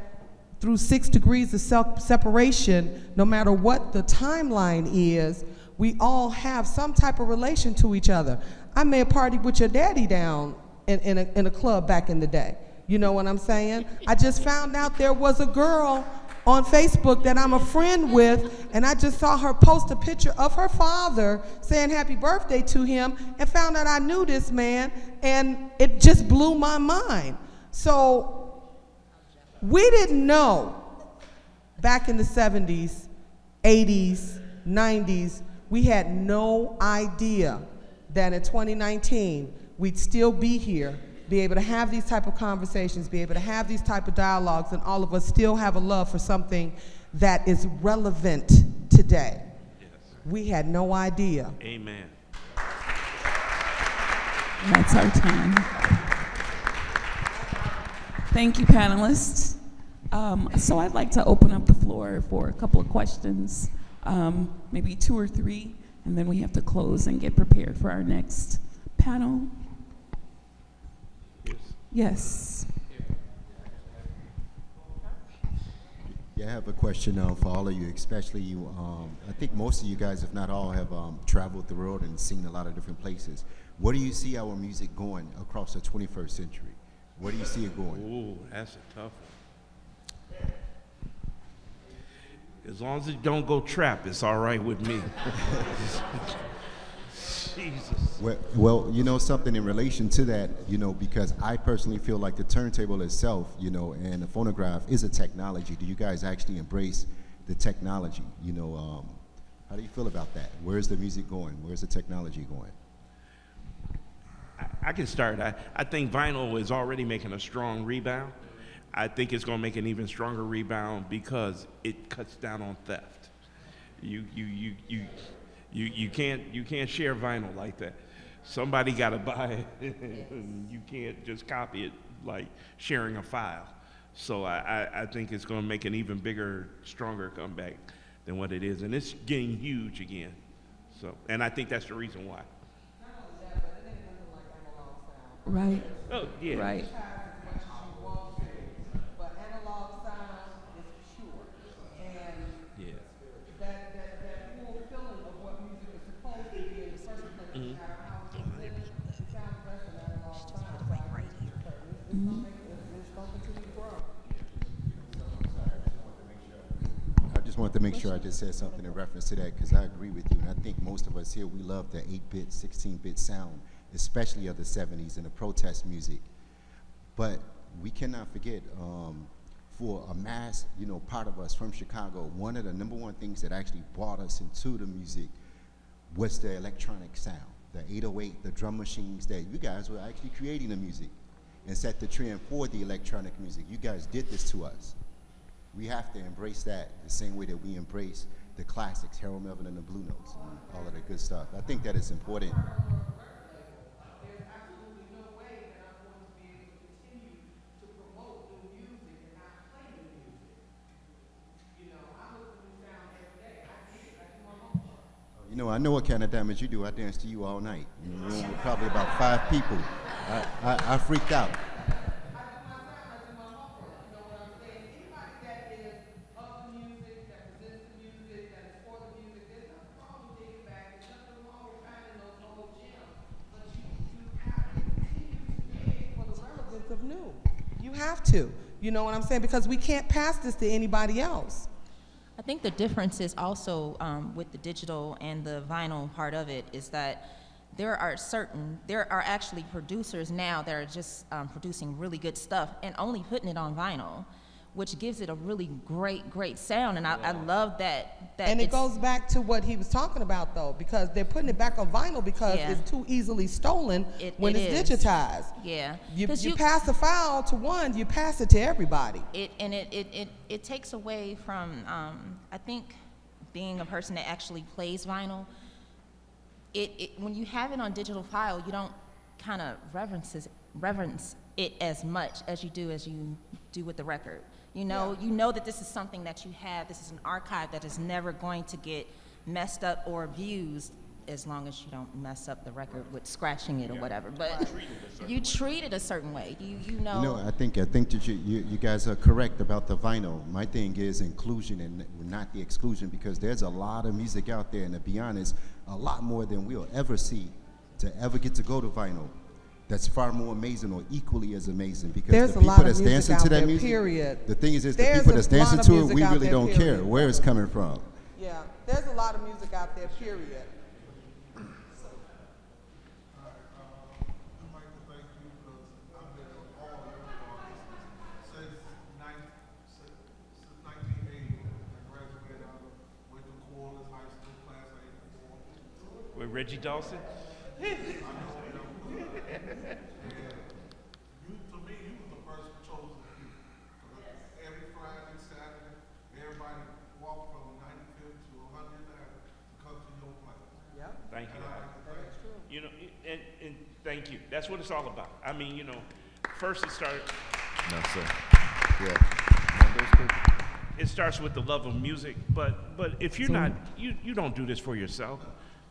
through 6 degrees of separation, no matter what the timeline is, we all have some type of relation to each other. I may have partied with your daddy down in a club back in the day. You know what I'm saying? I just found out there was a girl on Facebook that I'm a friend with, and I just saw her post a picture of her father saying happy birthday to him, and found out I knew this man, and it just blew my mind. So we didn't know back in the 70s, 80s, 90s, we had no idea that in 2019, we'd still be here, be able to have these type of conversations, be able to have these type of dialogues, and all of us still have a love for something that is relevant today. Yes. We had no idea. Amen. That's our time. Thank you, panelists. So I'd like to open up the floor for a couple of questions, maybe 2 or 3, and then we have to close and get prepared for our next panel. Yes. Yeah, I have a question for all of you, especially you. I think most of you guys, if not all, have traveled the world and seen a lot of different places. Where do you see our music going across the 21st century? Where do you see it going? Ooh, that's a tough one. As long as it don't go trap, it's all right with me. Jesus. Well, you know something in relation to that, you know, because I personally feel like the turntable itself, you know, and the phonograph is a technology. Do you guys actually embrace the technology? You know, how do you feel about that? Where's the music going? Where's the technology going? I can start. I think vinyl is already making a strong rebound. I think it's going to make an even stronger rebound because it cuts down on theft. You can't share vinyl like that. Somebody got to buy it. You can't just copy it like sharing a file. So I think it's going to make an even bigger, stronger comeback than what it is, and it's getting huge again. So, and I think that's the reason why. Right. Oh yeah. Right. But analog sound is pure. And Yeah. that full feeling of what music is supposed to be in the first place, no matter how it's presented, it sounds best in analog sound. So I think it's going to continue to grow. I just wanted to make sure I just said something in reference to that because I agree with you, and I think most of us here, we love the 8-bit, 16-bit sound, especially of the 70s and the protest music. But we cannot forget, for a mass, you know, part of us from Chicago, one of the number one things that actually brought us into the music was the electronic sound, the 808, the drum machines, that you guys were actually creating the music and set the trend for the electronic music. You guys did this to us. We have to embrace that the same way that we embrace the classics, Harold Melvin and the Blue Notes, and all of the good stuff. I think that is important. You know, I know what kind of damage you do. I danced to you all night. In a room with probably about 5 people. I freaked out. You have to. You know what I'm saying? Because we can't pass this to anybody else. I think the difference is also with the digital and the vinyl part of it is that there are actually producers now that are just producing really good stuff and only putting it on vinyl, which gives it a really great sound. And I love that. And it goes back to what he was talking about, though, because they're putting it back on vinyl because it's too easily stolen when it's digitized. Yeah. You pass a file to one, you pass it to everybody. It takes away from, I think, being a person that actually plays vinyl. When you have it on digital file, you don't kind of reverence it as much as you do with the record. You know that this is something that you have. This is an archive that is never going to get messed up or abused, as long as you don't mess up the record with scratching it or whatever. But you treat it a certain way. You know. You know, I think that you guys are correct about the vinyl. My thing is inclusion and not the exclusion, because there's a lot of music out there, and to be honest, a lot more than we'll ever see to ever get to go to vinyl. That's far more amazing or equally as amazing, because there's the people that's dancing to that there, music, period. the thing is the There's people that's a lot dancing of to it, music we out really there, don't period. care where it's coming from. Yeah, there's a lot of music out there, period. With Reggie Dawson? To me, you was the first chosen few. Every Friday, Saturday, everybody walked from 95th to 100th Avenue to come to your place. Yep. Thank you. That's true. You know, and thank you. That's what it's all about. I mean, you know, first it started. No, sir. Yeah. It starts with the love of music, but if you're not, you don't do this for yourself.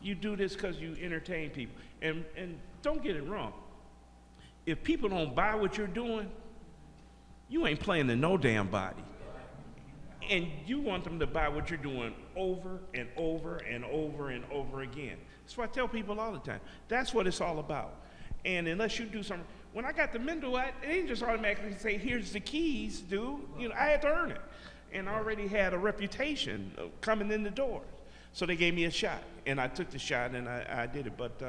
You do this because you entertain people. And don't get it wrong. If people don't buy what you're doing, you ain't playing to no damn body. And you want them to buy what you're doing over and over and over and over again. That's what I tell people all the time. That's what it's all about. And unless you do something, when I got the Mendel, it didn't just automatically say, here's the keys, dude. You know, I had to earn it. And I already had a reputation of coming in the doors. So they gave me a shot, and I took the shot, and I did it. But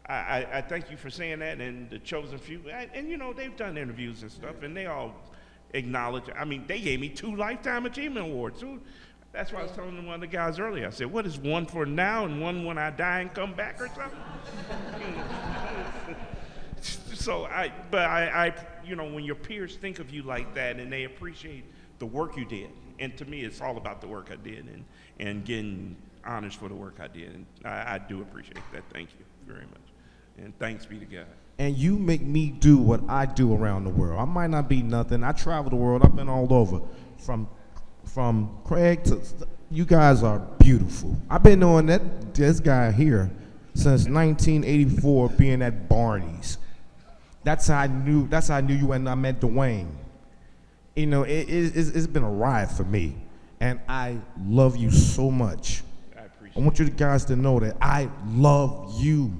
I thank you for saying that, and the chosen few. And, you know, they've done interviews and stuff, and they all acknowledge. I mean, they gave me 2 Lifetime Achievement Awards. So that's why I was telling one of the guys earlier. I said, what is one for now and one when I die and come back or something? So I, you know, when your peers think of you like that and they appreciate the work you did, and to me, it's all about the work I did and getting honors for the work I did, and I do appreciate that. Thank you very much, and thanks be to God. And you make me do what I do around the world. I might not be nothing. I travel the world. I've been all over, from Craig to you guys are beautiful. I've been knowing this guy here since 1984, being at Barney's. That's how I knew you when I met Dwayne. You know, it's been a ride for me, and I love you so much. I want you guys to know that I love you.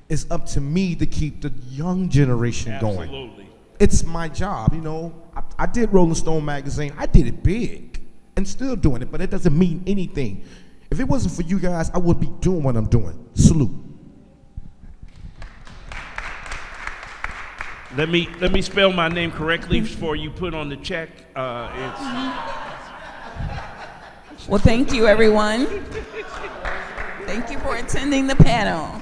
It's up to me to keep the young generation going. Absolutely. It's my job, you know. I did Rolling Stone magazine. I did it big and still doing it, but it doesn't mean anything. If it wasn't for you guys, I would be doing what I'm doing. Salute. Let me spell my name correctly before you put on the check. Well, thank you, everyone. Thank you for attending the panel.